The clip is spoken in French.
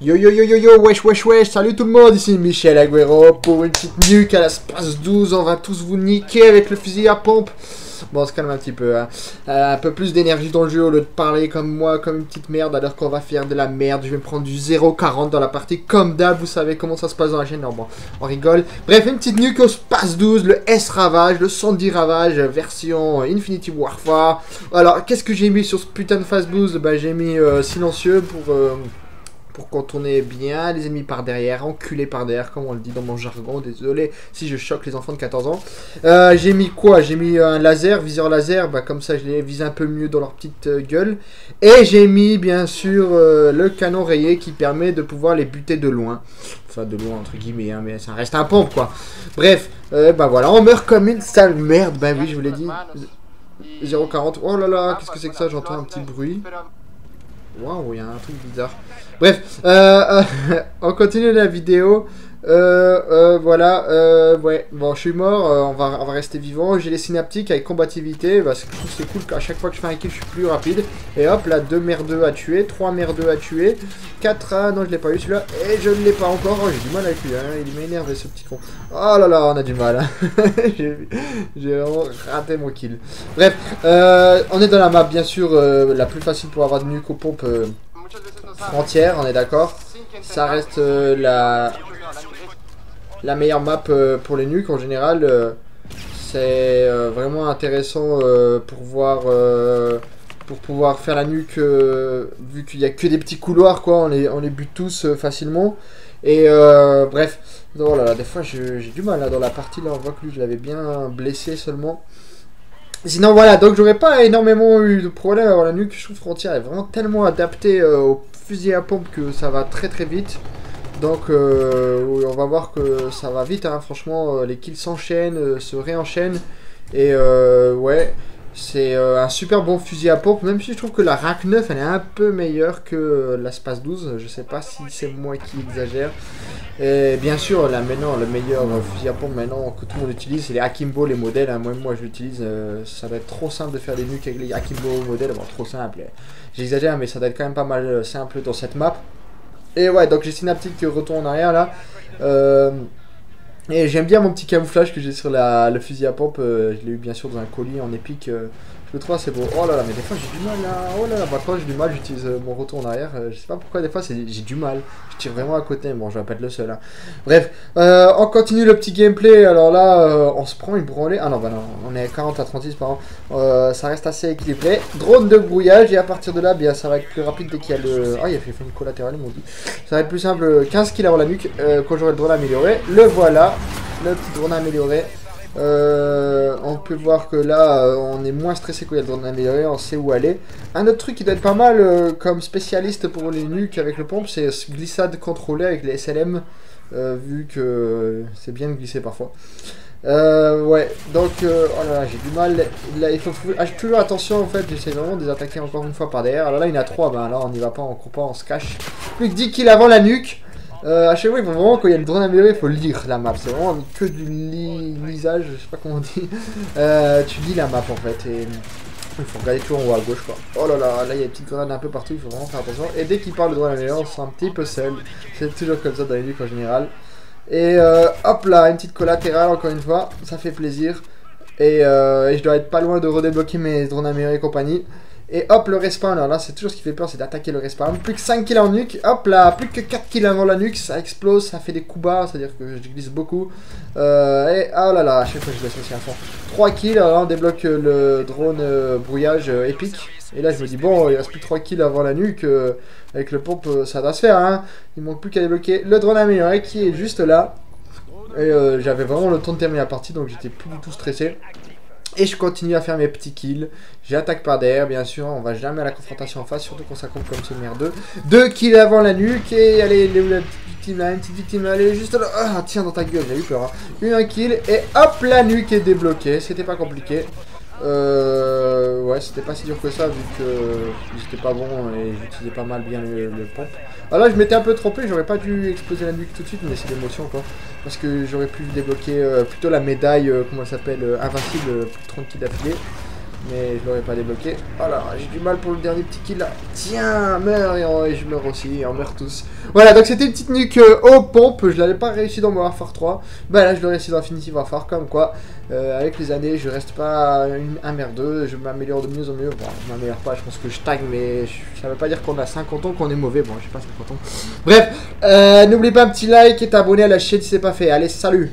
Yo yo yo yo yo, wesh wesh wesh, salut tout le monde, ici Michel Agüero pour une petite nuque à la Space 12, on va tous vous niquer avec le fusil à pompe. Bon, on se calme un petit peu, hein. Un peu plus d'énergie dans le jeu au lieu de parler comme moi, comme une petite merde, alors qu'on va faire de la merde. Je vais me prendre du 0,40 dans la partie, comme d'hab, vous savez comment ça se passe dans la chaîne. Non, bon, on rigole. Bref, une petite nuque au Space 12, le S-Ravage, le Sandy Ravage, version Infinity Warfare. Alors, qu'est-ce que j'ai mis sur ce putain de Phase 12? Bah, j'ai mis silencieux pour contourner bien les ennemis par derrière, enculé par derrière, comme on le dit dans mon jargon. Désolé si je choque les enfants de 14 ans. J'ai mis quoi? J'ai mis un laser, viseur laser, bah, comme ça je les vise un peu mieux dans leur petite gueule. Et j'ai mis bien sûr le canon rayé qui permet de pouvoir les buter de loin. Enfin de loin entre guillemets, hein, mais ça reste un pompe quoi. Bref, bah voilà, on meurt comme une sale merde, bah oui je vous l'ai dit. 0,40, oh là là, qu'est-ce que c'est que ça? J'entends un petit bruit. Waouh, il y a un truc bizarre. Bref, on continue la vidéo. Voilà, ouais, bon, je suis mort, on va rester vivant. J'ai les synaptiques avec combativité, parce que je trouve que c'est cool qu'à chaque fois que je fais un kill, je suis plus rapide. Et hop, là, 2 merdeux à tuer, 3 merdeux à tuer, 4, ah non, je l'ai pas eu celui-là, et je ne l'ai pas encore. Oh, j'ai du mal avec lui, hein, il m'a énervé ce petit con. Oh là là, on a du mal, hein. J'ai vraiment raté mon kill. Bref, on est dans la map, bien sûr, la plus facile pour avoir de nuque aux pompes. Frontière, on est d'accord. Ça reste la meilleure map pour les nuques en général. C'est vraiment intéressant pour pouvoir faire la nuque vu qu'il n'y a que des petits couloirs quoi, on les bute tous facilement. Et bref, oh là là, des fois j'ai du mal là, dans la partie là, on voit que lui je l'avais bien blessé seulement. Sinon voilà, donc j'aurais pas énormément eu de problème à avoir la nuque. Je trouve Frontière est vraiment tellement adaptée au fusil à pompe que ça va très très vite. Donc on va voir que ça va vite, hein. Franchement les kills s'enchaînent, se réenchaînent. Et ouais, c'est un super bon fusil à pompe. Même si je trouve que la RAK 9 elle est un peu meilleure que la Space 12. Je sais pas si c'est moi qui exagère. Et bien sûr, là maintenant, le meilleur fusil à pompe maintenant que tout le monde utilise, c'est les Akimbo, les modèles. Hein. Moi je l'utilise. Ça va être trop simple de faire des nuques avec les Akimbo modèles. Bon, trop simple. J'exagère, mais ça doit être quand même pas mal simple dans cette map. Et ouais, donc j'ai synaptique retour en arrière là. Et j'aime bien mon petit camouflage que j'ai sur le fusil à pompe. Je l'ai eu bien sûr dans un colis en épique. Je le trouve assez beau. Oh là là, mais des fois j'ai du mal là. Oh là là, maintenant j'ai du mal, j'utilise mon retour en arrière. Je sais pas pourquoi des fois j'ai du mal. Je tire vraiment à côté. Bon, je vais pas être le seul. Hein. Bref, on continue le petit gameplay. Alors là, on se prend une branlée. Ah non, bah non, on est à 40 à 36 par an. Ça reste assez équilibré. Drone de brouillage. Et à partir de là, bien, ça va être plus rapide dès qu'il y a le. Ah, il a fait une collatérale, ils m'ont dit. Ça va être plus simple. 15 kills avant la nuque. Quand j'aurai le drone amélioré. Le voilà. Le petit drone amélioré. On peut voir que là on est moins stressé quand il y a le drone amélioré, on sait où aller. Un autre truc qui doit être pas mal comme spécialiste pour les nuques avec le pompe, c'est glissade contrôlée avec les SLM, vu que c'est bien de glisser parfois. Ouais, donc oh là là, j'ai du mal. Là, il faut toujours attention en fait, j'essaie vraiment de les attaquer encore une fois par derrière. Alors là, il y en a 3, ben là on n'y va pas, on court pas, on se cache. Plus que 10 kills avant la nuque. À chaque fois, il faut vraiment, quand il y a le drone amélioré, il faut lire la map. C'est vraiment que du lisage, je sais pas comment on dit. Tu lis la map en fait. Et il faut regarder toujours en haut à gauche quoi. Oh là là, là il y a des petites grenades un peu partout, il faut vraiment faire attention. Et dès qu'il parle de drone amélioré, on se sent un petit peu seul. C'est toujours comme ça dans les nuques en général. Et hop là, une petite collatérale encore une fois, ça fait plaisir. Et je dois être pas loin de redébloquer mes drones améliorés et compagnie. Et hop, le respawn, alors là c'est toujours ce qui fait peur, c'est d'attaquer le respawn. Plus que 5 kills en nuque, hop là, plus que 4 kills avant la nuque, ça explose, ça fait des coups bas, c'est à dire que je glisse beaucoup. Et oh là là, à chaque fois je glisse aussi à fond. 3 kills, alors là on débloque le drone brouillage épique. Et là je me dis bon, il reste plus que 3 kills avant la nuque, avec le pompe ça doit se faire hein. Il manque plus qu'à débloquer le drone amélioré qui est juste là. Et j'avais vraiment le temps de terminer la partie donc j'étais plus du tout stressé. Et je continue à faire mes petits kills. J'attaque par derrière, bien sûr. On va jamais à la confrontation en face, surtout quand ça compte comme ce merdeux. 2 kills avant la nuque. Et allez, la petite victime là, une petite victime là, allez, juste là. Ah, tiens, dans ta gueule, j'ai eu peur. Hein. Un kill. Et hop, la nuque est débloquée. C'était pas compliqué. Ouais, c'était pas si dur que ça, vu que j'étais pas bon et j'utilisais pas mal bien le pompe. Alors là, je m'étais un peu trompé, j'aurais pas dû exploser la nuque tout de suite, mais c'est l'émotion quoi. Parce que j'aurais pu débloquer plutôt la médaille, comment elle s'appelle, invincible, plus de 30 kills d'affilée. Mais je l'aurais pas débloqué. Voilà, j'ai du mal pour le dernier petit kill là. Tiens, meurs et je meurs aussi, on meurt tous. Voilà, donc c'était une petite nuque aux pompes. Je l'avais pas réussi dans mon Warfare 3. Bah là, je l'ai réussi dans Infinity Warfare, comme quoi. Avec les années, je reste pas un merdeux. Je m'améliore de mieux en mieux. Bon, je m'améliore pas, je pense que je stagne, mais ça veut pas dire qu'on a 50 ans qu'on est mauvais. Bon, j'ai pas 50 ans. Bref, n'oubliez pas un petit like et t'abonner à la chaîne si c'est pas fait. Allez, salut!